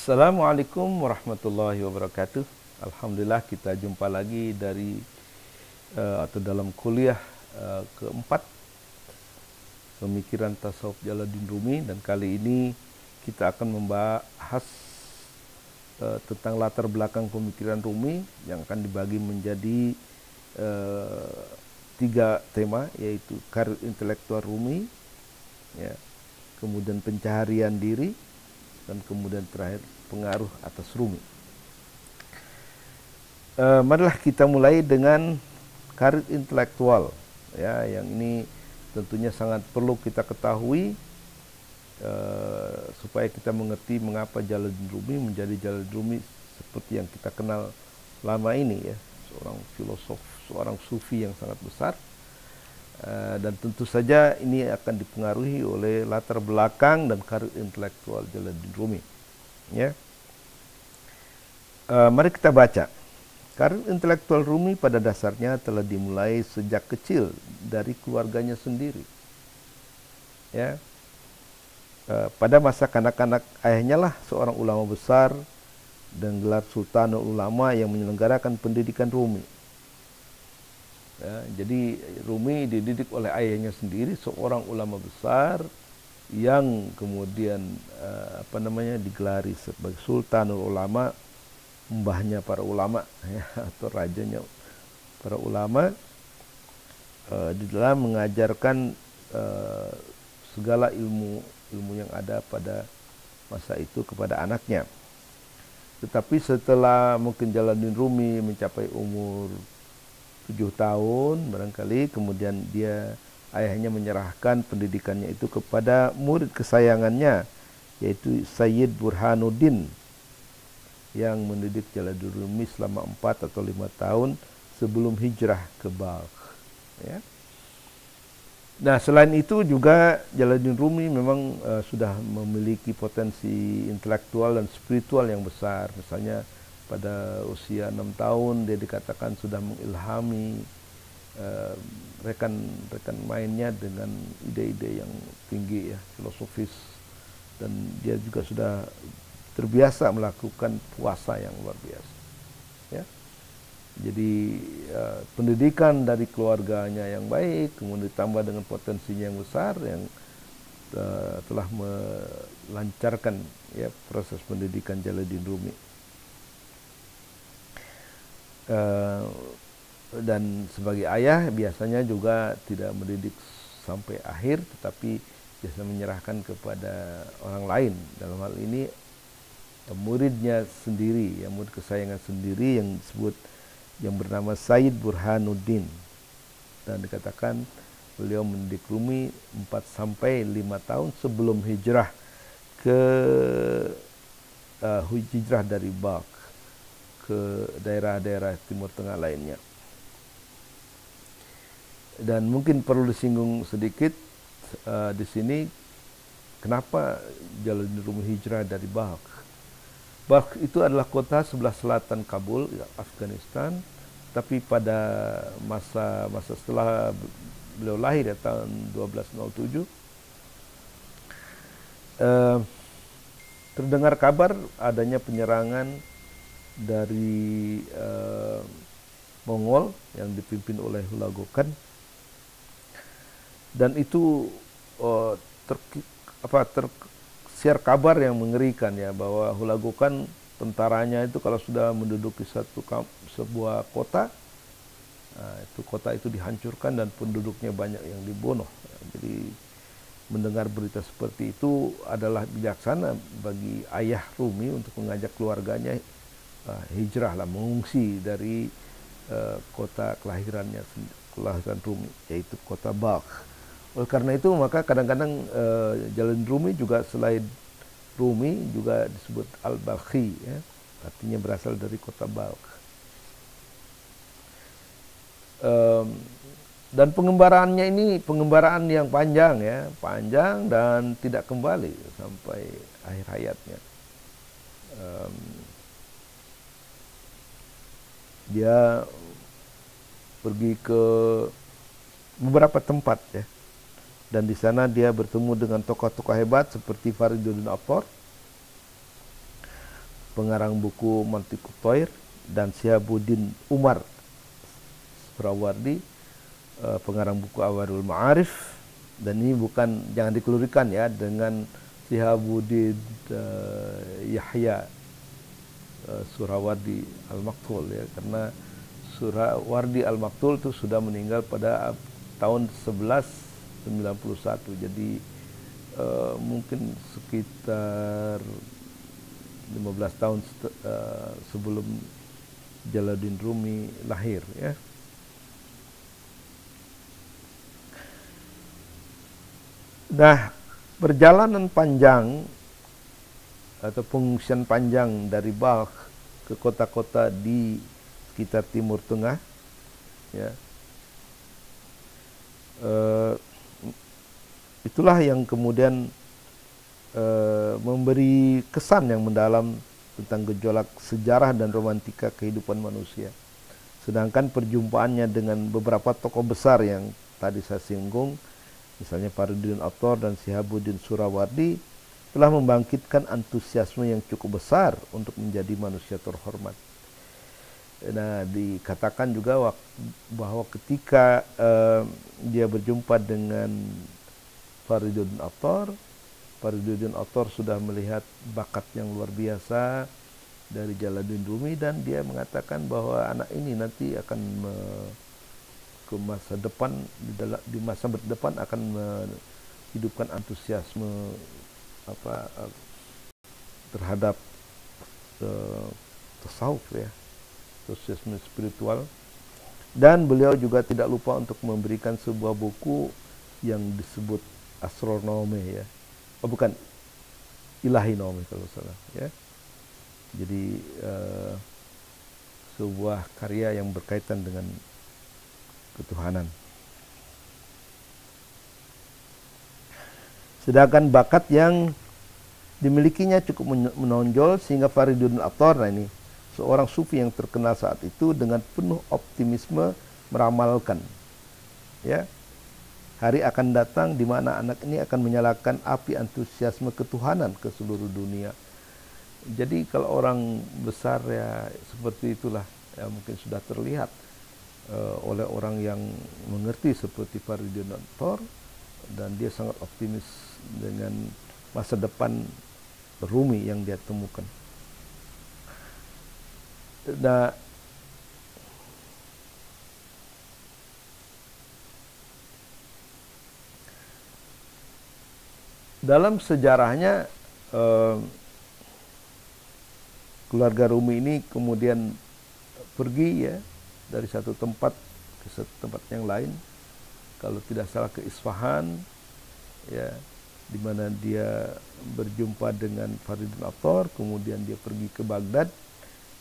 Assalamualaikum warahmatullahi wabarakatuh. Alhamdulillah kita jumpa lagi atau dalam kuliah keempat pemikiran tasawuf Jalaluddin Rumi, dan kali ini kita akan membahas tentang latar belakang pemikiran Rumi yang akan dibagi menjadi 3 tema, yaitu karir intelektual Rumi, ya, kemudian pencaharian diri, dan kemudian terakhir pengaruh atas Rumi. Marilah kita mulai dengan karir intelektual, ya, yang ini tentunya sangat perlu kita ketahui supaya kita mengerti mengapa Jalaluddin Rumi menjadi Jalaluddin Rumi seperti yang kita kenal lama ini, ya, seorang filosof, seorang sufi yang sangat besar. Dan tentu saja ini akan dipengaruhi oleh latar belakang dan karir intelektual Jalaluddin Rumi, ya. Mari kita baca. Karir intelektual Rumi pada dasarnya telah dimulai sejak kecil dari keluarganya sendiri, ya. Pada masa kanak-kanak, ayahnya lah seorang ulama besar dan gelar Sultanul Ulama yang menyelenggarakan pendidikan Rumi. Ya, jadi Rumi dididik oleh ayahnya sendiri, seorang ulama besar yang kemudian digelari sebagai Sultanul Ulama, mbahnya para ulama, ya, atau rajanya para ulama, di dalam mengajarkan segala ilmu yang ada pada masa itu kepada anaknya. Tetapi setelah mungkin Jalaluddin Rumi mencapai umur 7 tahun barangkali, kemudian ayahnya menyerahkan pendidikannya itu kepada murid kesayangannya, yaitu Sayyid Burhanuddin, yang mendidik Jalaluddin Rumi selama 4 atau 5 tahun sebelum hijrah ke Balkh, ya. Nah, selain itu juga Jalaluddin Rumi memang sudah memiliki potensi intelektual dan spiritual yang besar. Misalnya pada usia 6 tahun dia dikatakan sudah mengilhami rekan-rekan mainnya dengan ide-ide yang tinggi, ya, filosofis, dan dia juga sudah terbiasa melakukan puasa yang luar biasa, ya. Jadi pendidikan dari keluarganya yang baik, kemudian ditambah dengan potensinya yang besar yang telah melancarkan, ya, proses pendidikan Jalaluddin Rumi. Dan sebagai ayah biasanya juga tidak mendidik sampai akhir, tetapi biasa menyerahkan kepada orang lain. Dalam hal ini muridnya sendiri, murid kesayangan sendiri yang bernama Sayyid Burhanuddin, dan dikatakan beliau mendidik Rumi 4 sampai 5 tahun sebelum hijrah dari Balkh ke daerah-daerah Timur Tengah lainnya. Dan mungkin perlu disinggung sedikit di sini kenapa Jalaluddin Rumi hijrah dari Balkh. Balkh itu adalah kota sebelah selatan Kabul, Afghanistan, tapi pada masa setelah beliau lahir, ya, tahun 1207, terdengar kabar adanya penyerangan dari Mongol yang dipimpin oleh Hulagu Khan, dan itu tersiar kabar yang mengerikan, ya, bahwa Hulagu Khan tentaranya itu kalau sudah menduduki sebuah kota, itu kota itu dihancurkan dan penduduknya banyak yang dibunuh. Jadi mendengar berita seperti itu adalah bijaksana bagi ayah Rumi untuk mengajak keluarganya hijrah, mengungsi dari kota kelahiran Rumi, yaitu kota Balkh. Oleh karena itu maka kadang-kadang Jalaluddin Rumi juga selain Rumi juga disebut Al-Balkhi, ya, artinya berasal dari kota Balkh. Dan pengembaraannya ini pengembaraan yang panjang, ya, panjang dan tidak kembali sampai akhir hayatnya. Dia pergi ke beberapa tempat, ya, dan di sana dia bertemu dengan tokoh-tokoh hebat seperti Fariduddin Attar, pengarang buku Mantiqut Thair, dan Syihabuddin Umar Suhrawardi, pengarang buku Awalul Ma'arif. Dan ini bukan, jangan dikelurikan ya dengan Syihabuddin Yahya Suhrawardi Al-Maktul ya, karena Suhrawardi Al-Maktul itu sudah meninggal pada tahun 1191, jadi mungkin sekitar 15 tahun sebelum Jalaluddin Rumi lahir ya. Nah, perjalanan panjang atau pengungsian panjang dari Balkh ke kota-kota di sekitar Timur Tengah, ya, itulah yang kemudian memberi kesan yang mendalam tentang gejolak sejarah dan romantika kehidupan manusia. Sedangkan perjumpaannya dengan beberapa tokoh besar yang tadi saya singgung, misalnya Faridun Attar dan Syihabuddin Suhrawardi, telah membangkitkan antusiasme yang cukup besar untuk menjadi manusia terhormat. Nah, dikatakan juga bahwa ketika dia berjumpa dengan Faridun Attar, Faridun Attar sudah melihat bakat yang luar biasa dari Jalaluddin Rumi, dan dia mengatakan bahwa anak ini nanti akan ke masa depan, di masa depan akan menghidupkan antusiasme terhadap tasawuf ya, antusiasme spiritual. Dan beliau juga tidak lupa untuk memberikan sebuah buku yang disebut Asronome ya, oh bukan, Ilahi Nome kalau salah ya. Jadi sebuah karya yang berkaitan dengan ketuhanan. Sedangkan bakat yang dimilikinya cukup menonjol sehingga Faridun Attar, nah ini seorang sufi yang terkenal saat itu, dengan penuh optimisme meramalkan ya, hari akan datang di mana anak ini akan menyalakan api antusiasme ketuhanan ke seluruh dunia. Jadi kalau orang besar ya seperti itulah ya, mungkin sudah terlihat oleh orang yang mengerti seperti Faridun Attar, dan dia sangat optimis dengan masa depan Rumi yang dia temukan. Nah, dalam sejarahnya keluarga Rumi ini kemudian pergi ya dari satu tempat ke satu tempat yang lain. Kalau tidak salah ke Isfahan ya, di mana dia berjumpa dengan Faridun Attar, kemudian dia pergi ke Baghdad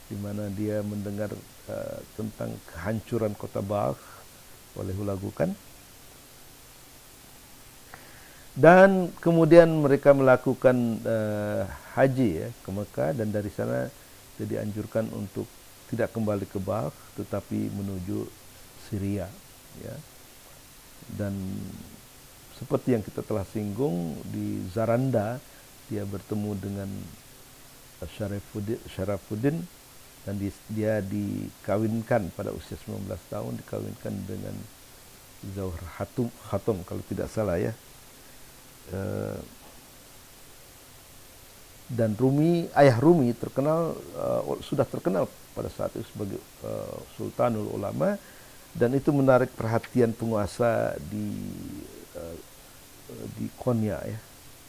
di mana dia mendengar tentang kehancuran kota Balkh oleh Hulagukan. Dan kemudian mereka melakukan haji ya ke Mekah, dan dari sana dia dianjurkan untuk tidak kembali ke Balkh tetapi menuju Syria ya. Dan seperti yang kita telah singgung, di Zaranda dia bertemu dengan Syarafuddin, dan dia dikawinkan pada usia 19 tahun, dikawinkan dengan Zawhr Khatum kalau tidak salah ya. Dan Rumi, ayah Rumi terkenal, sudah terkenal pada saat itu sebagai Sultanul Ulama, dan itu menarik perhatian penguasa di Konya ya,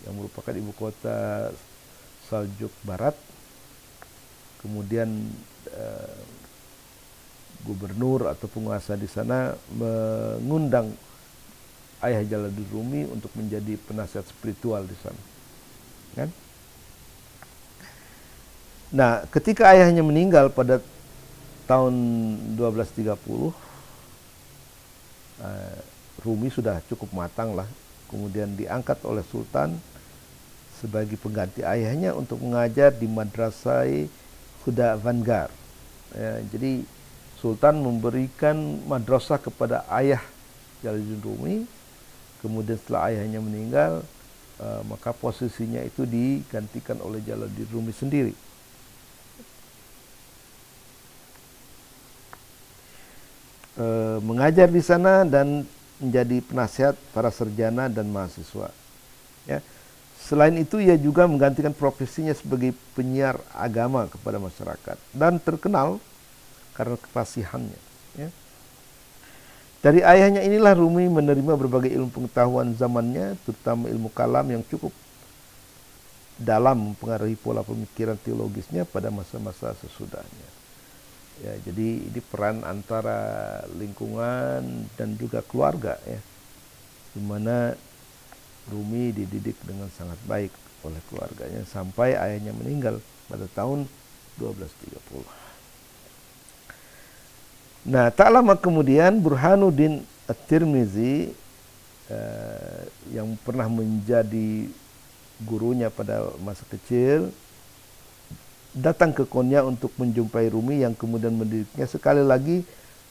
yang merupakan ibu kota Saljuk Barat. Kemudian gubernur atau penguasa di sana mengundang ayah Jalaluddin Rumi untuk menjadi penasihat spiritual di sana, kan? Nah, ketika ayahnya meninggal pada tahun 1230, Rumi sudah cukup matang lah. Kemudian diangkat oleh Sultan sebagai pengganti ayahnya untuk mengajar di Madrasah Huda Vangar. Ya, jadi Sultan memberikan madrasah kepada ayah Jalaluddin Rumi. Kemudian setelah ayahnya meninggal, maka posisinya itu digantikan oleh Jalaluddin Rumi sendiri. mengajar di sana dan menjadi penasihat para sarjana dan mahasiswa. Ya. Selain itu ia juga menggantikan profesinya sebagai penyiar agama kepada masyarakat dan terkenal karena kefasihannya. Ya. Dari ayahnya inilah Rumi menerima berbagai ilmu pengetahuan zamannya, terutama ilmu kalam yang cukup dalam mempengaruhi pola pemikiran teologisnya pada masa-masa sesudahnya. Ya, jadi ini peran antara lingkungan dan juga keluarga, ya, di mana Rumi dididik dengan sangat baik oleh keluarganya sampai ayahnya meninggal pada tahun 1230. Nah, tak lama kemudian Burhanuddin At-Tirmizi yang pernah menjadi gurunya pada masa kecil datang ke Konya untuk menjumpai Rumi yang kemudian mendidiknya sekali lagi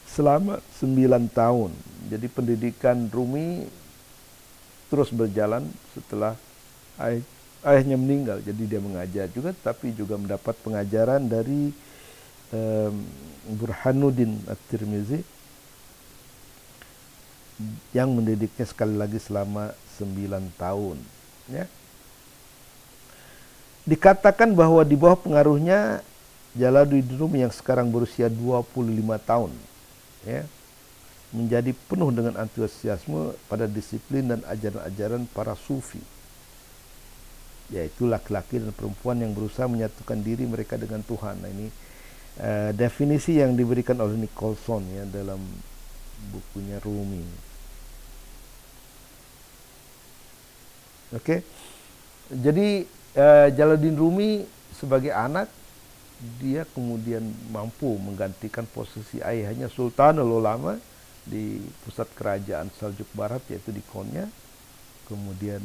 selama 9 tahun. Jadi pendidikan Rumi terus berjalan setelah ayahnya meninggal. Jadi dia mengajar juga, tapi juga mendapat pengajaran dari Burhanuddin At-Tirmizi yang mendidiknya sekali lagi selama 9 tahun. Ya. Dikatakan bahwa di bawah pengaruhnya Jalaluddin Rumi yang sekarang berusia 25 tahun, ya, menjadi penuh dengan antusiasme pada disiplin dan ajaran-ajaran para sufi, yaitu laki-laki dan perempuan yang berusaha menyatukan diri mereka dengan Tuhan. Nah, ini definisi yang diberikan oleh Nicholson, ya, dalam bukunya Rumi. Oke. Jadi Jalaluddin Rumi sebagai anak, dia kemudian mampu menggantikan posisi ayahnya Sultanul Ulama di pusat kerajaan Seljuk Barat, yaitu di Konya. Kemudian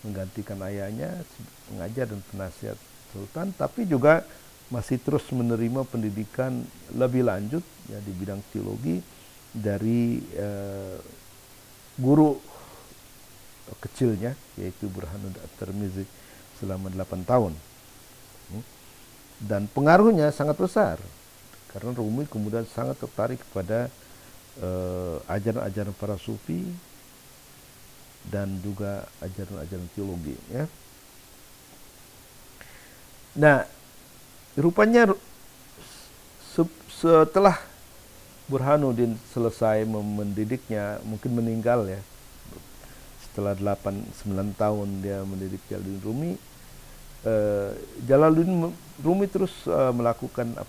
menggantikan ayahnya mengajar dan penasihat sultan, tapi juga masih terus menerima pendidikan lebih lanjut, ya, di bidang teologi dari guru kecilnya, yaitu Burhanuddin At-Tirmizi selama 8 tahun. Dan pengaruhnya sangat besar karena Rumi kemudian sangat tertarik kepada ajaran-ajaran para sufi dan juga ajaran-ajaran teologi, ya. Nah, rupanya setelah Burhanuddin selesai mendidiknya, mungkin meninggal, ya. Setelah 8-9 tahun dia mendidik Jalaluddin Rumi, Jalaluddin Rumi terus melakukan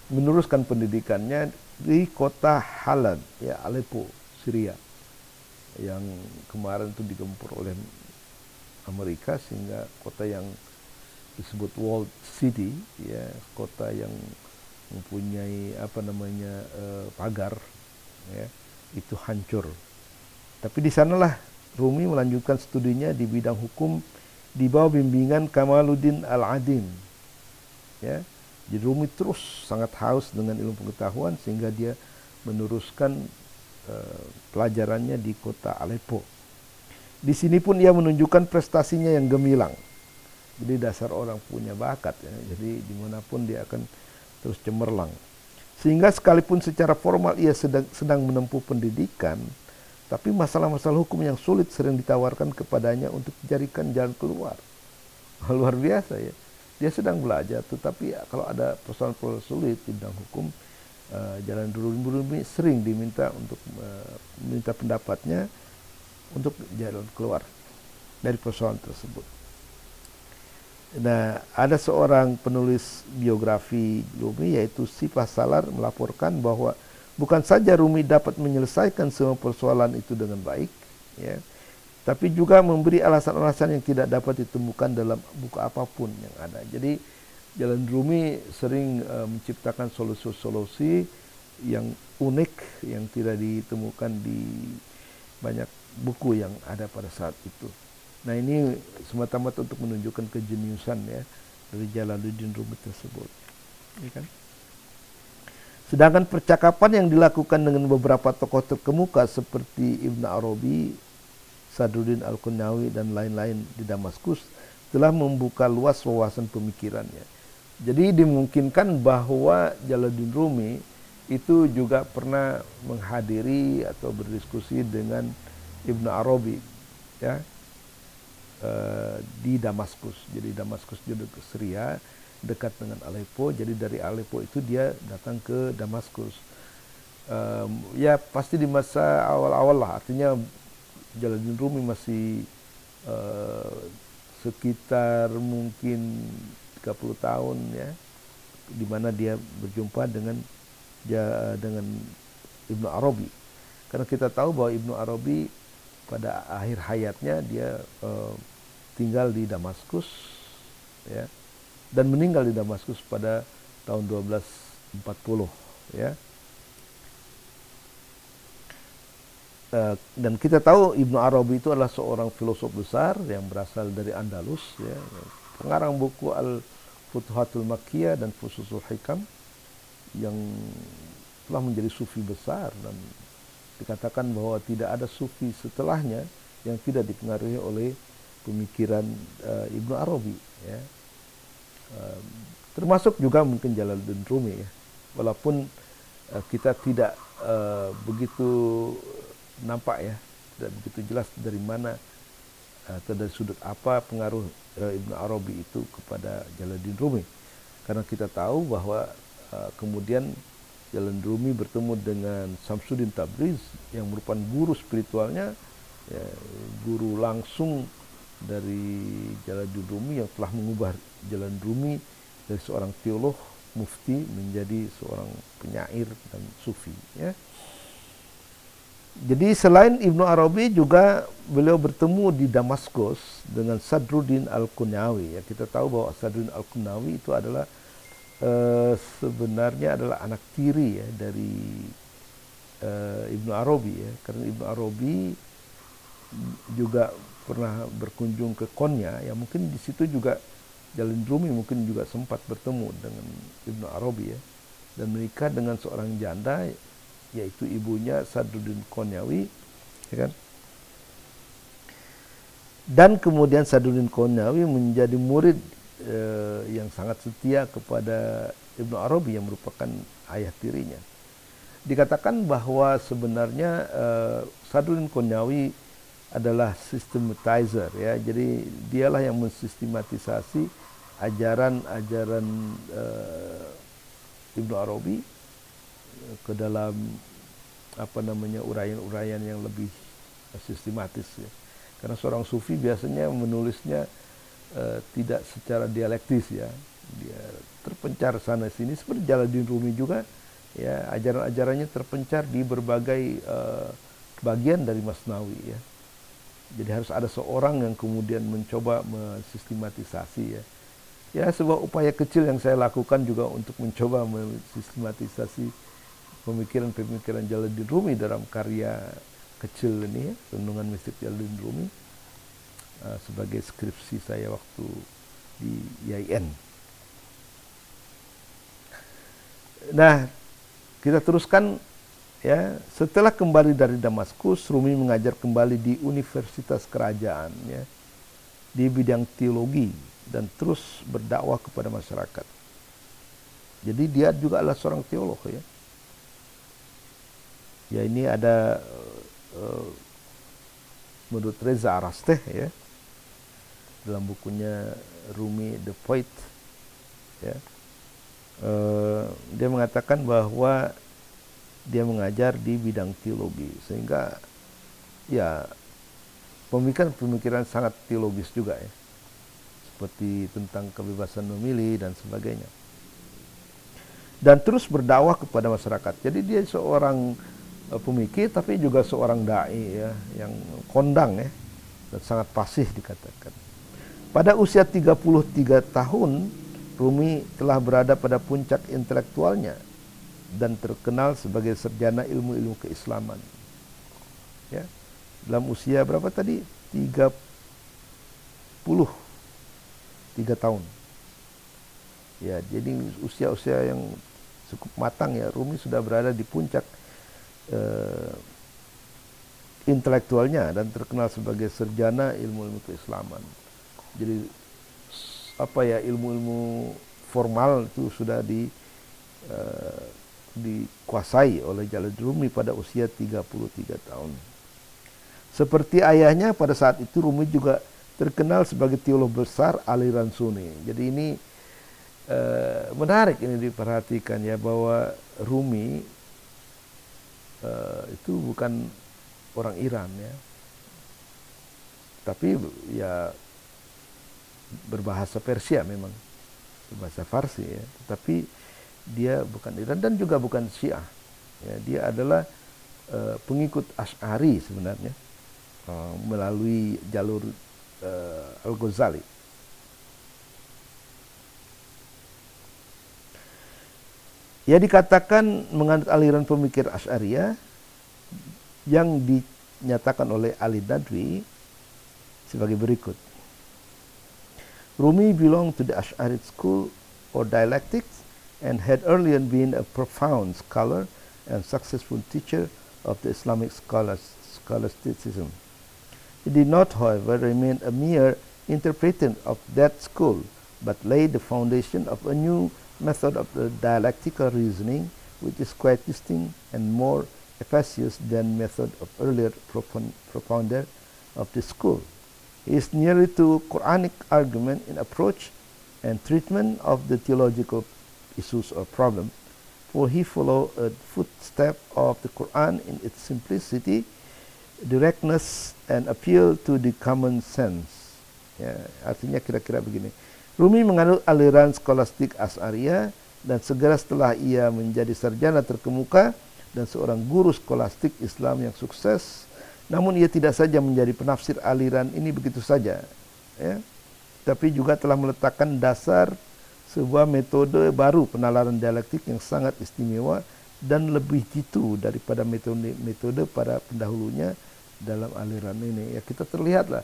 meneruskan pendidikannya di kota Halab, ya, Aleppo, Syria, yang kemarin itu digempur oleh Amerika, sehingga kota yang disebut Walled City, ya, kota yang mempunyai pagar, ya, itu hancur. Tapi di sanalah Rumi melanjutkan studinya di bidang hukum di bawah bimbingan Kamaluddin Al-Adim, ya. Jadi Rumi terus sangat haus dengan ilmu pengetahuan sehingga dia meneruskan pelajarannya di kota Aleppo. Di sini pun ia menunjukkan prestasinya yang gemilang. Jadi dasar orang punya bakat, ya. Jadi dimanapun dia akan terus cemerlang. Sehingga sekalipun secara formal ia sedang menempuh pendidikan, tapi masalah-masalah hukum yang sulit sering ditawarkan kepadanya untuk dijadikan jalan keluar. Luar biasa, ya. Dia sedang belajar, tetapi kalau ada persoalan-persoalan sulit di bidang hukum, Jalaluddin sering diminta untuk meminta pendapatnya untuk jalan keluar dari persoalan tersebut. Nah, ada seorang penulis biografi Rumi, yaitu Sifah Salar, melaporkan bahwa bukan saja Rumi dapat menyelesaikan semua persoalan itu dengan baik, ya, tapi juga memberi alasan-alasan yang tidak dapat ditemukan dalam buku apapun yang ada. Jadi Jalaluddin Rumi sering menciptakan solusi-solusi yang unik yang tidak ditemukan di banyak buku yang ada pada saat itu. Nah, ini semata-mata untuk menunjukkan kejeniusan, ya, dari Jalaluddin Rumi tersebut, ya kan? Sedangkan percakapan yang dilakukan dengan beberapa tokoh terkemuka seperti Ibn Arabi, Sadruddin Al-Qunnawi dan lain-lain di Damaskus telah membuka luas wawasan pemikirannya. Jadi dimungkinkan bahwa Jalaluddin Rumi itu juga pernah menghadiri atau berdiskusi dengan Ibnu Arabi, ya, di Damaskus. Jadi Damaskus juga Syria, dekat dengan Aleppo. Jadi dari Aleppo itu dia datang ke Damaskus. Ya pasti di masa awal-awal lah, artinya Jalaluddin Rumi masih sekitar mungkin 30 tahun, ya, di mana dia berjumpa dengan Ibnu Arabi. Karena kita tahu bahwa Ibnu Arabi pada akhir hayatnya dia tinggal di Damaskus, ya, dan meninggal di Damaskus pada tahun 1240, ya. Dan kita tahu Ibnu Arabi itu adalah seorang filosof besar yang berasal dari Andalus, ya, pengarang buku Al-Futuhatul Makkiyah dan Fususul Hikam, yang telah menjadi sufi besar, dan dikatakan bahwa tidak ada sufi setelahnya yang tidak dipengaruhi oleh pemikiran Ibnu Arabi, ya. Termasuk juga mungkin Jalaluddin Rumi, ya. Walaupun kita tidak begitu nampak, ya, tidak begitu jelas dari mana atau dari sudut apa pengaruh Ibnu Arabi itu kepada Jalaluddin Rumi. Karena kita tahu bahwa kemudian Jalaluddin Rumi bertemu dengan Samsuddin Tabriz yang merupakan guru spiritualnya, ya, guru langsung dari Jalaluddin Rumi yang telah mengubah Jalaluddin Rumi dari seorang teolog mufti menjadi seorang penyair dan sufi, ya. Jadi selain Ibnu Arabi juga beliau bertemu di Damaskus dengan Sadruddin Al-Qunnawi, ya. Kita tahu bahwa Sadruddin Al-Qunnawi itu adalah sebenarnya adalah anak tiri, ya, dari Ibnu Arabi, ya. Karena Ibnu Arabi juga pernah berkunjung ke Konya, ya, mungkin di situ juga Jalaluddin Rumi mungkin juga sempat bertemu dengan Ibnu Arabi, ya, dan menikah dengan seorang janda, yaitu ibunya Sadruddin Konyawi, ya kan? Dan kemudian Sadruddin Konyawi menjadi murid yang sangat setia kepada Ibnu Arabi yang merupakan ayah tirinya. Dikatakan bahwa sebenarnya Sadruddin Konyawi adalah systematizer, ya. Jadi dialah yang mensistematisasi ajaran-ajaran Ibnu Arabi ke dalam uraian-uraian yang lebih sistematis, ya. Karena seorang sufi biasanya menulisnya tidak secara dialektis, ya. Dia terpencar sana sini seperti Jalaluddin Rumi juga, ya, ajaran-ajarannya terpencar di berbagai bagian dari Masnawi, ya. Jadi harus ada seorang yang kemudian mencoba mensistematisasi, ya. Ya, sebuah upaya kecil yang saya lakukan juga untuk mencoba mensistematisasi pemikiran-pemikiran Jalaluddin Rumi dalam karya kecil ini, ya, Renungan Mistik Jalaluddin Rumi, sebagai skripsi saya waktu di IAIN. Nah, kita teruskan, ya. Setelah kembali dari Damaskus, Rumi mengajar kembali di Universitas Kerajaan, ya, di bidang teologi dan terus berdakwah kepada masyarakat. Jadi dia juga adalah seorang teolog, ya. Ya, ini ada menurut Reza Arasteh, ya, dalam bukunya Rumi The Poet, ya, dia mengatakan bahwa dia mengajar di bidang teologi, sehingga, ya, pemikiran-pemikiran sangat teologis juga, ya, seperti tentang kebebasan memilih dan sebagainya, dan terus berdakwah kepada masyarakat. Jadi dia seorang pemikir tapi juga seorang dai, ya, yang kondang, ya, dan sangat fasih dikatakan. Pada usia 33 tahun, Rumi telah berada pada puncak intelektualnya dan terkenal sebagai sarjana ilmu-ilmu keislaman, ya. Dalam usia berapa tadi? 33 tahun. Ya, jadi usia-usia yang cukup matang, ya. Rumi sudah berada di puncak intelektualnya dan terkenal sebagai sarjana ilmu-ilmu keislaman. Jadi ilmu-ilmu formal itu sudah dikuasai oleh Jalaluddin Rumi pada usia 33 tahun. Seperti ayahnya pada saat itu, Rumi juga terkenal sebagai teolog besar aliran Sunni. Jadi ini menarik ini diperhatikan ya, bahwa Rumi itu bukan orang Iran ya, tapi ya berbahasa Persia, memang berbahasa Farsi ya, tetapi dia bukan Iran dan juga bukan Syiah ya. Dia adalah pengikut Asy'ari sebenarnya, melalui jalur Al-Ghazali. Ia dikatakan menganut aliran pemikir Asy'ariyah yang dinyatakan oleh Ali Nadwi sebagai berikut. Rumi belonged to the Ash'ari school or dialectics and had earlier been a profound scholar and successful teacher of the Islamic scholasticism. He did not, however, remain a mere interpreter of that school, but laid the foundation of a new method of the dialectical reasoning, which is quite distinct and more efficacious than method of earlier profounder of the school. He is nearly to Quranic argument in approach and treatment of the theological issues or problem, for he follow a footstep of the Quran in its simplicity, directness, and appeal to the common sense. Ya, artinya kira-kira begini. Rumi menganut aliran skolastik Asy'ariyah, dan segera setelah ia menjadi sarjana terkemuka dan seorang guru skolastik Islam yang sukses, namun ia tidak saja menjadi penafsir aliran ini begitu saja, ya, tapi juga telah meletakkan dasar sebuah metode baru penalaran dialektik yang sangat istimewa dan lebih jitu daripada metode para pendahulunya dalam aliran ini. Ya, kita terlihatlah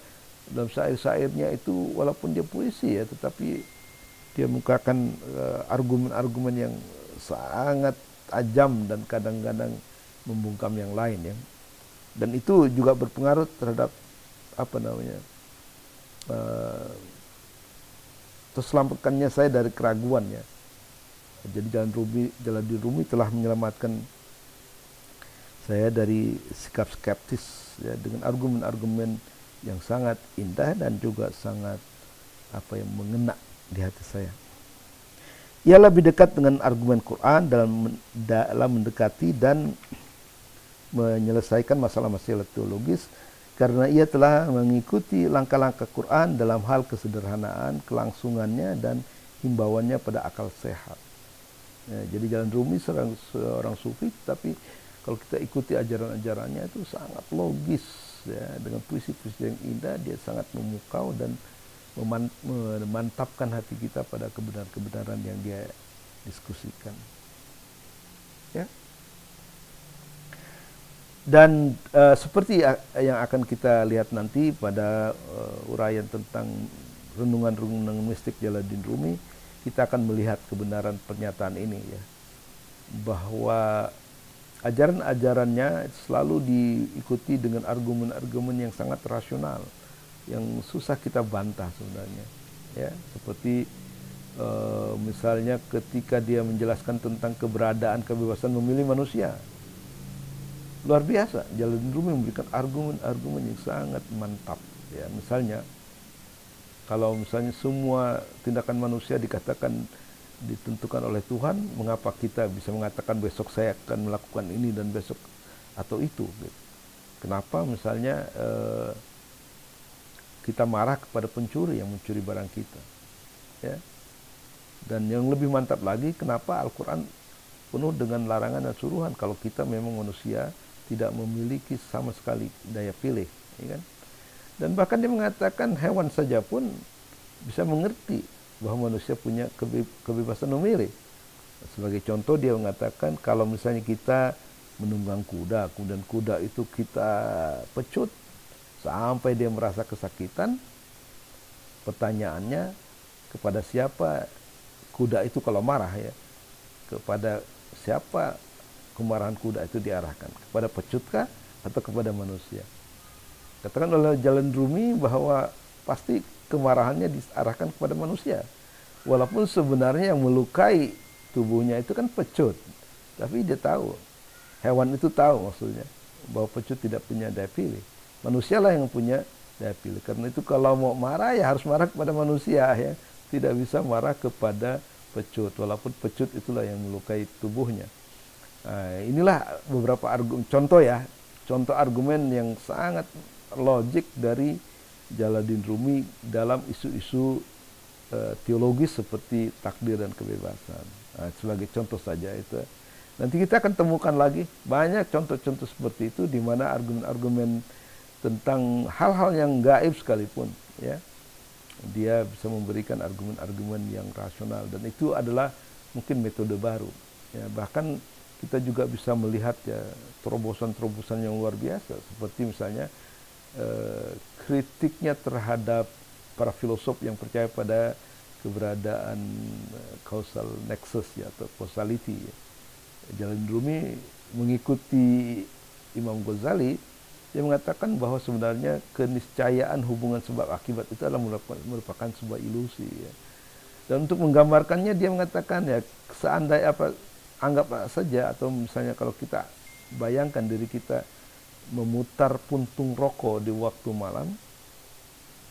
dalam syair-syairnya itu, walaupun dia puisi ya, tetapi dia mengungkapkan argumen-argumen yang sangat tajam dan kadang-kadang membungkam yang lain ya. Dan itu juga berpengaruh terhadap terselamatkannya saya dari keraguan ya. Jadi Jalaluddin Rumi telah menyelamatkan saya dari sikap skeptis ya, dengan argumen-argumen yang sangat indah dan juga sangat mengena di hati saya. Ia lebih dekat dengan argumen Quran dalam mendekati dan menyelesaikan masalah-masalah teologis, karena ia telah mengikuti langkah-langkah Quran dalam hal kesederhanaan, kelangsungannya, dan himbauannya pada akal sehat. Ya, jadi Jalaluddin Rumi seorang sufi, tapi kalau kita ikuti ajaran-ajarannya itu sangat logis ya, dengan puisi-puisi yang indah. Dia sangat memukau dan memantapkan hati kita pada kebenaran-kebenaran yang dia diskusikan. Ya. Dan seperti yang akan kita lihat nanti pada uraian tentang renungan-renungan mistik Jalaluddin Rumi, kita akan melihat kebenaran pernyataan ini ya, bahwa ajaran-ajarannya selalu diikuti dengan argumen-argumen yang sangat rasional, yang susah kita bantah sebenarnya ya. Seperti misalnya ketika dia menjelaskan tentang keberadaan kebebasan memilih manusia, luar biasa Jalaluddin Rumi memberikan argumen-argumen yang sangat mantap ya. Misalnya kalau misalnya semua tindakan manusia dikatakan ditentukan oleh Tuhan, mengapa kita bisa mengatakan besok saya akan melakukan ini dan besok atau itu gitu. Kenapa misalnya kita marah kepada pencuri yang mencuri barang kita ya. Dan yang lebih mantap lagi, kenapa Al-Quran penuh dengan larangan dan suruhan kalau kita memang manusia tidak memiliki sama sekali daya pilih ya kan? Dan bahkan dia mengatakan hewan saja pun bisa mengerti bahwa manusia punya kebebasan memilih. Sebagai contoh dia mengatakan kalau misalnya kita menunggang kuda, kemudian kuda itu kita pecut sampai dia merasa kesakitan, pertanyaannya kepada siapa kuda itu kalau marah ya, kepada siapa kemarahan kuda itu diarahkan, kepada pecutkah atau kepada manusia? Katakan oleh Jalaluddin Rumi bahwa pasti kemarahannya diarahkan kepada manusia. Walaupun sebenarnya yang melukai tubuhnya itu kan pecut. Tapi dia tahu, hewan itu tahu maksudnya, bahwa pecut tidak punya daya pilih. Manusia lah yang punya daya pilih. Karena itu kalau mau marah ya harus marah kepada manusia ya. Tidak bisa marah kepada pecut. Walaupun pecut itulah yang melukai tubuhnya. Nah, inilah beberapa contoh ya. Contoh argumen yang sangat logik dari Jalaluddin Rumi dalam isu-isu teologis seperti takdir dan kebebasan. Nah, sebagai contoh saja itu. Nanti kita akan temukan lagi banyak contoh-contoh seperti itu di mana argumen-argumen tentang hal-hal yang gaib sekalipun ya. Dia bisa memberikan argumen-argumen yang rasional dan itu adalah mungkin metode baru. Ya, bahkan kita juga bisa melihat ya terobosan-terobosan yang luar biasa seperti misalnya kritiknya terhadap para filosof yang percaya pada keberadaan causal nexus ya, atau causality ya. Jalaluddin Rumi mengikuti Imam Ghazali, dia mengatakan bahwa sebenarnya keniscayaan hubungan sebab akibat itu adalah merupakan sebuah ilusi ya. Dan untuk menggambarkannya dia mengatakan ya seandainya anggap saja, atau misalnya kalau kita bayangkan diri kita memutar puntung rokok di waktu malam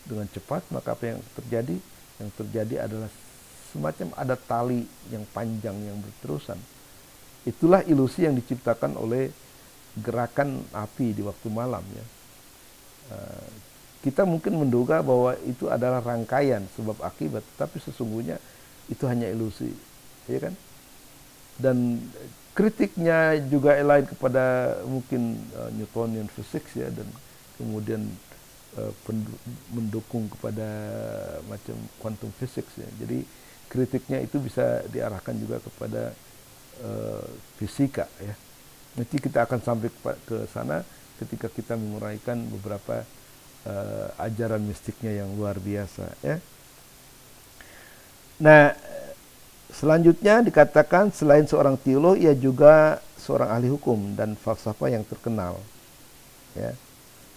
dengan cepat, maka apa yang terjadi? Yang terjadi adalah semacam ada tali yang panjang yang berterusan. Itulah ilusi yang diciptakan oleh gerakan api di waktu malam ya. Kita mungkin menduga bahwa itu adalah rangkaian sebab akibat, tapi sesungguhnya itu hanya ilusi, ya kan? Dan kritiknya juga lain kepada mungkin Newtonian physics ya, dan kemudian mendukung kepada macam quantum physics ya. Jadi kritiknya itu bisa diarahkan juga kepada fisika ya. Nanti kita akan sampai ke sana ketika kita menguraikan beberapa ajaran mistiknya yang luar biasa ya. Nah, selanjutnya dikatakan selain seorang teolog, ia juga seorang ahli hukum dan falsafah yang terkenal. Ya.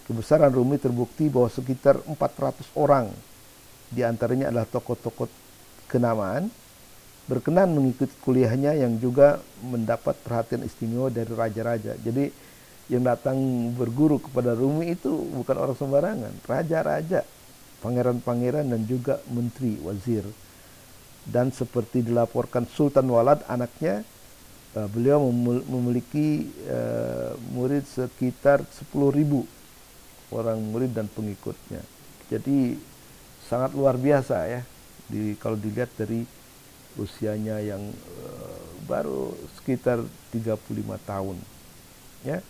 Kebesaran Rumi terbukti bahwa sekitar 400 orang, diantaranya adalah tokoh-tokoh kenamaan, berkenan mengikuti kuliahnya yang juga mendapat perhatian istimewa dari raja-raja. Jadi yang datang berguru kepada Rumi itu bukan orang sembarangan, raja-raja, pangeran-pangeran dan juga menteri, wazir. Dan seperti dilaporkan Sultan Walad, anaknya, beliau memiliki murid sekitar 10.000 orang murid dan pengikutnya. Jadi sangat luar biasa ya, kalau dilihat dari usianya yang baru sekitar 35 tahun ya.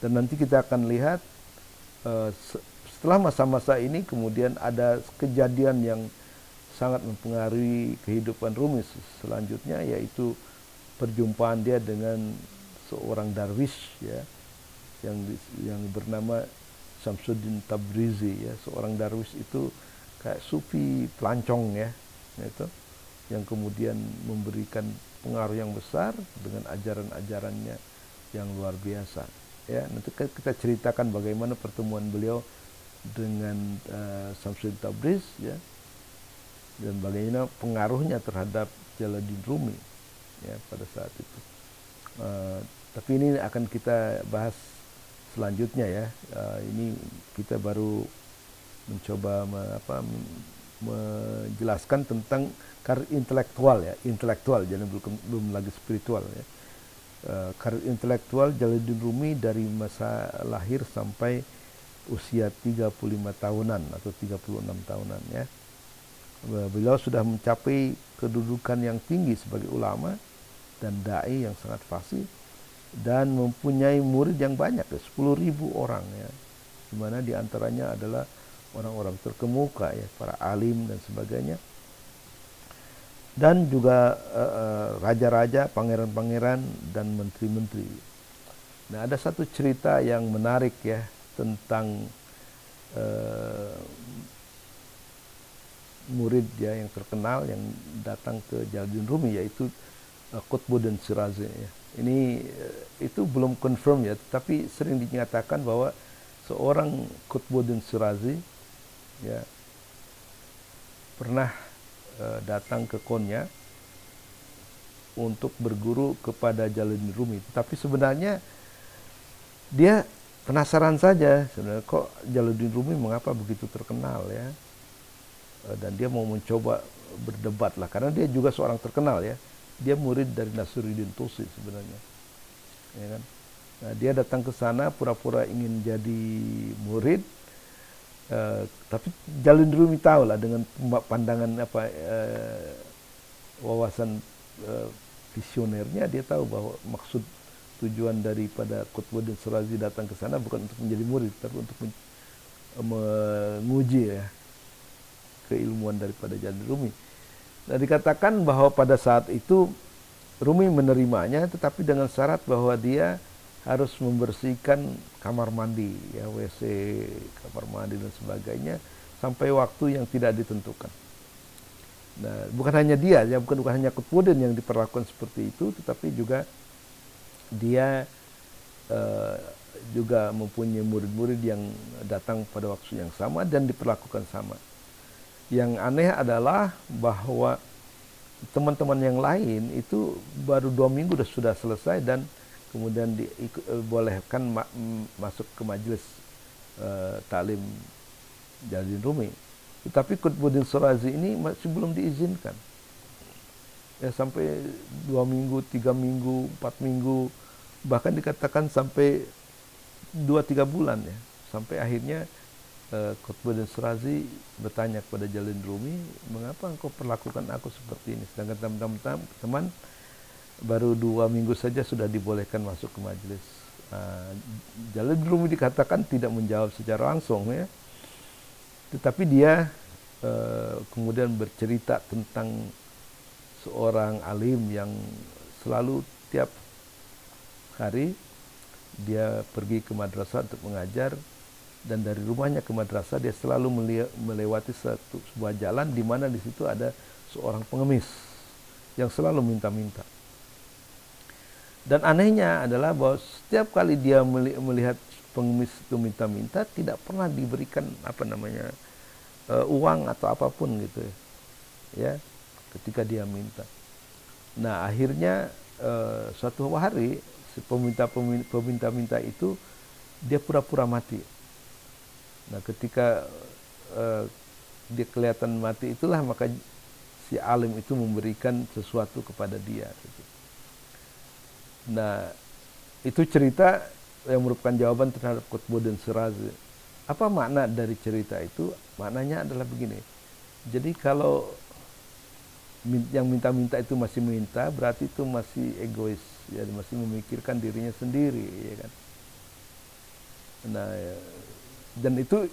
Dan nanti kita akan lihat setelah masa-masa ini kemudian ada kejadian yang sangat mempengaruhi kehidupan Rumi selanjutnya, yaitu perjumpaan dia dengan seorang darwish ya, yang bernama Syamsuddin Tabrizi ya. Seorang darwish itu kayak sufi pelancong ya, itu yang kemudian memberikan pengaruh yang besar dengan ajaran-ajarannya yang luar biasa ya. Nanti kita ceritakan bagaimana pertemuan beliau dengan Syamsuddin Tabriz ya, dan bagaimana pengaruhnya terhadap Jalaluddin Rumi ya pada saat itu. Tapi ini akan kita bahas selanjutnya ya. Ini kita baru mencoba menjelaskan tentang karir intelektual ya, jadi belum lagi spiritual ya. Karir intelektual Jalaluddin Rumi dari masa lahir sampai usia 35 tahunan atau 36 tahunan ya. Beliau sudah mencapai kedudukan yang tinggi sebagai ulama dan dai yang sangat fasih, dan mempunyai murid yang banyak ya, 10.000 orang ya, di mana diantaranya adalah orang-orang terkemuka ya, para alim dan sebagainya, dan juga raja-raja, pangeran-pangeran dan menteri-menteri. Nah, ada satu cerita yang menarik ya tentang murid ya yang terkenal yang datang ke Jalaluddin Rumi, yaitu Qutbuddin Shirazi ya. Ini itu belum confirm ya, tapi sering dinyatakan bahwa seorang Qutbuddin Shirazi ya pernah datang ke Konya untuk berguru kepada Jalaluddin Rumi. Tapi sebenarnya dia penasaran saja sebenarnya, kok Jalaluddin Rumi mengapa begitu terkenal ya. Dan dia mau mencoba berdebat lah, karena dia juga seorang terkenal ya. Dia murid dari Nasruddin Tusi sebenarnya. Ya kan? Nah, dia datang ke sana pura-pura ingin jadi murid. Tapi Jalaluddin Rumi tahu lah dengan pandangan wawasan visionernya, dia tahu bahwa maksud tujuan daripada Qutbuddin Shirazi datang ke sana bukan untuk menjadi murid, tapi untuk menguji ya keilmuan daripada Jalaluddin Rumi. Nah, dikatakan bahwa pada saat itu Rumi menerimanya, tetapi dengan syarat bahwa dia harus membersihkan kamar mandi, ya WC, kamar mandi dan sebagainya sampai waktu yang tidak ditentukan. Nah, bukan hanya dia, ya bukan hanya Qutbuddin yang diperlakukan seperti itu, tetapi juga dia juga mempunyai murid-murid yang datang pada waktu yang sama dan diperlakukan sama. Yang aneh adalah bahwa teman-teman yang lain itu baru 2 minggu sudah selesai dan kemudian dibolehkan masuk ke majelis taklim Jalaluddin Rumi. Tetapi Qutbuddin Shirazi ini masih belum diizinkan. Ya, sampai 2 minggu, 3 minggu, 4 minggu, bahkan dikatakan sampai 2-3 bulan ya. Sampai akhirnya Qutbuddin Shirazi bertanya kepada Jalaluddin Rumi, mengapa engkau perlakukan aku seperti ini? Sedangkan teman-teman baru 2 minggu saja sudah dibolehkan masuk ke majelis. Jalaluddin Rumi dikatakan tidak menjawab secara langsung ya. Tetapi dia kemudian bercerita tentang seorang alim yang selalu tiap hari dia pergi ke madrasah untuk mengajar, dan dari rumahnya ke madrasah dia selalu melewati sebuah jalan di mana di situ ada seorang pengemis yang selalu minta-minta. Dan anehnya adalah bahwa setiap kali dia melihat pengemis itu minta-minta, tidak pernah diberikan uang atau apapun gitu ya ketika dia minta. Nah, akhirnya suatu hari si peminta-minta itu dia pura-pura mati. Nah, ketika dia kelihatan mati itulah maka si alim itu memberikan sesuatu kepada dia gitu. Nah, itu cerita yang merupakan jawaban terhadap Qutbuddin Shirazi. Apa makna dari cerita itu? Maknanya adalah begini. Jadi kalau yang minta-minta itu masih minta, berarti itu masih egois, ya, masih memikirkan dirinya sendiri, ya kan. Nah, dan itu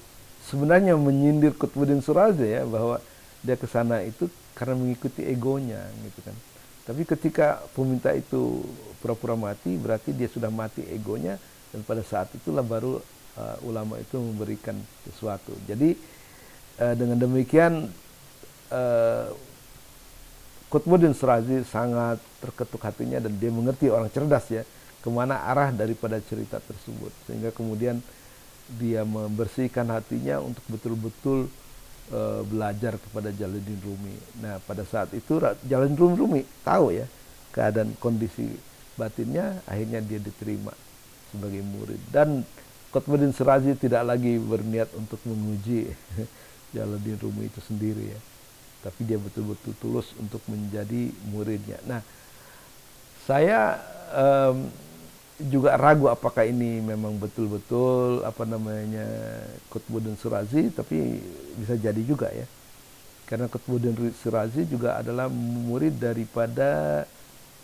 sebenarnya menyindir Qutbuddin Shirazi ya, bahwa dia ke sana itu karena mengikuti egonya gitu kan. Tapi ketika peminta itu pura-pura mati, berarti dia sudah mati egonya, dan pada saat itulah baru ulama itu memberikan sesuatu. Jadi dengan demikian Qutbuddin Shirazi sangat terketuk hatinya, dan dia mengerti, orang cerdas ya, kemana arah daripada cerita tersebut, sehingga kemudian dia membersihkan hatinya untuk betul-betul belajar kepada Jalaluddin Rumi. Nah, pada saat itu Jalaluddin Rumi tahu ya keadaan kondisi batinnya, akhirnya dia diterima sebagai murid. Dan Qutbuddin Shirazi tidak lagi berniat untuk menguji Jalaluddin Rumi itu sendiri ya, tapi dia betul-betul tulus untuk menjadi muridnya. Nah, saya juga ragu apakah ini memang betul-betul Qutbuddin Shirazi, tapi bisa jadi juga ya, karena Qutbuddin Shirazi juga adalah murid daripada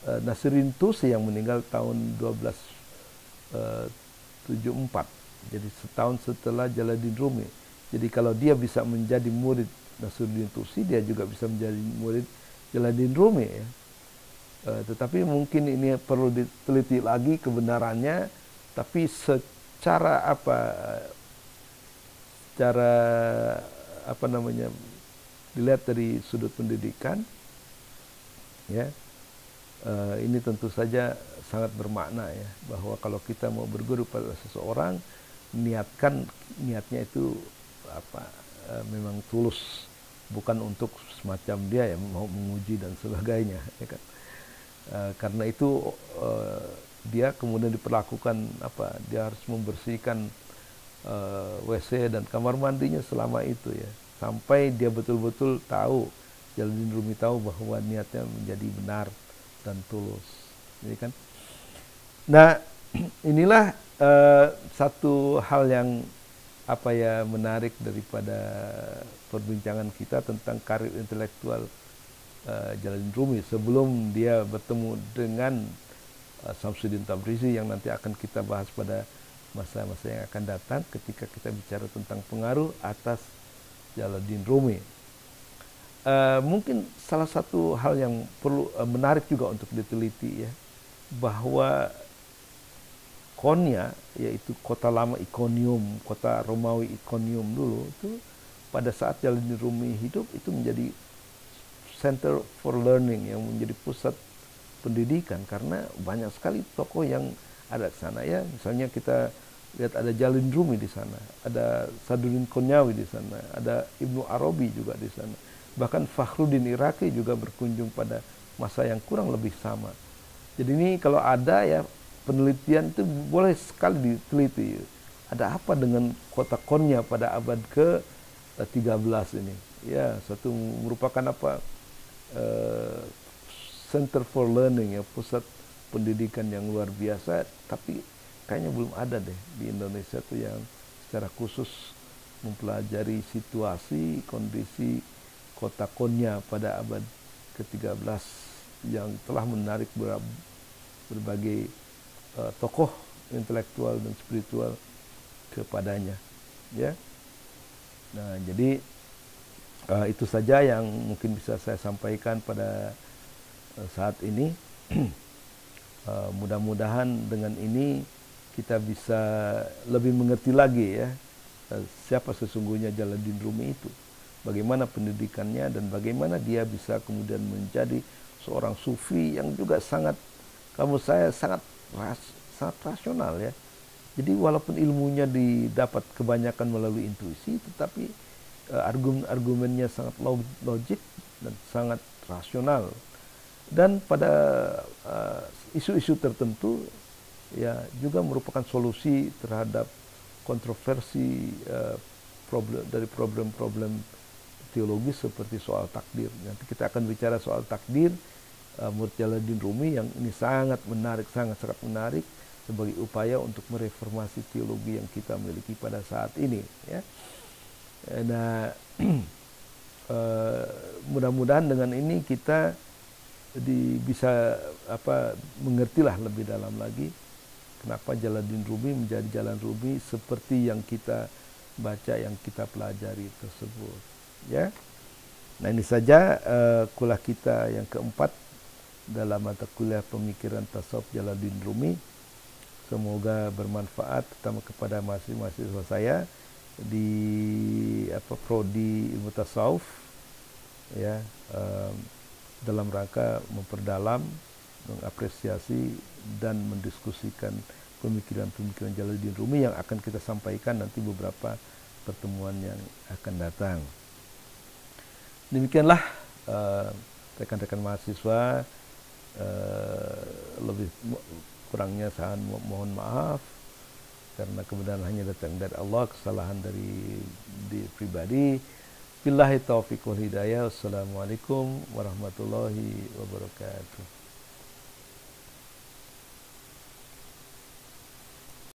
Nasruddin Tusi yang meninggal tahun 1274, jadi setahun setelah Jalaluddin Rumi. Jadi kalau dia bisa menjadi murid Nasruddin Tusi, dia juga bisa menjadi murid Jalaluddin Rumi ya. Tetapi mungkin ini perlu diteliti lagi kebenarannya, tapi secara dilihat dari sudut pendidikan ya, ini tentu saja sangat bermakna ya, bahwa kalau kita mau berguru pada seseorang, niatnya itu memang tulus bukan untuk semacam dia yang mau menguji dan sebagainya, ya kan. Karena itu dia kemudian diperlakukan apa? Dia harus membersihkan WC dan kamar mandinya selama itu ya, sampai dia betul-betul tahu, Jalaluddin Rumi tahu bahwa niatnya menjadi benar dan tulus, ya kan. Nah, inilah satu hal yang apa ya menarik daripada perbincangan kita tentang karir intelektual Jalaluddin Rumi sebelum dia bertemu dengan Samsudin Tabrizi yang nanti akan kita bahas pada masa-masa yang akan datang ketika kita bicara tentang pengaruh atas Jalaluddin Rumi. Mungkin salah satu hal yang perlu menarik juga untuk diteliti ya, bahwa Konya, yaitu kota lama Iconium, kota Romawi Iconium dulu, itu pada saat Jalaluddin Rumi hidup itu menjadi center for learning, yang menjadi pusat pendidikan, karena banyak sekali tokoh yang ada di sana ya. Misalnya kita lihat ada Jalaluddin Rumi di sana, ada Sadruddin Konyawi di sana, ada Ibnu Arabi juga di sana. Bahkan Fakhruddin Iraqi juga berkunjung pada masa yang kurang lebih sama. Jadi ini kalau ada ya penelitian itu boleh sekali diteliti. Ada apa dengan kota Konya pada abad ke-13 ini? Ya, satu merupakan apa? Center for learning ya, pusat pendidikan yang luar biasa, tapi kayaknya belum ada deh di Indonesia tuh yang secara khusus mempelajari situasi, kondisi kota Konya pada abad ke-13 yang telah menarik berbagai tokoh intelektual dan spiritual kepadanya, ya. Nah, jadi itu saja yang mungkin bisa saya sampaikan pada saat ini. Mudah-mudahan dengan ini kita bisa lebih mengerti lagi ya siapa sesungguhnya Jalaluddin Rumi itu, bagaimana pendidikannya dan bagaimana dia bisa kemudian menjadi seorang sufi yang juga sangat, kamu saya sangat rasional ya. Jadi walaupun ilmunya didapat kebanyakan melalui intuisi, tetapi argumen-argumennya sangat logik dan sangat rasional. Dan pada isu-isu tertentu ya juga merupakan solusi terhadap kontroversi dari problem-problem teologis seperti soal takdir. Nanti kita akan bicara soal takdir menurut Jalaluddin Rumi yang ini sangat menarik, sangat menarik sebagai upaya untuk mereformasi teologi yang kita miliki pada saat ini ya. Nah, mudah-mudahan dengan ini kita bisa mengertilah lebih dalam lagi kenapa Jalaluddin Rumi menjadi Jalan Rumi seperti yang kita baca, yang kita pelajari tersebut ya. Nah, ini saja kuliah kita yang keempat dalam mata kuliah pemikiran tasawuf Jalaluddin Rumi. Semoga bermanfaat terutama kepada mahasiswa saya di prodi ilmu tasawuf ya, dalam rangka memperdalam, mengapresiasi dan mendiskusikan pemikiran-pemikiran Jalaluddin Rumi yang akan kita sampaikan nanti beberapa pertemuan yang akan datang. Demikianlah rekan-rekan mahasiswa, lebih kurangnya saya mohon maaf karena kebenaran hanya datang dari Allah, kesalahan dari pribadi. Billahi taufiq wal hidayah. Wassalamualaikum warahmatullahi wabarakatuh.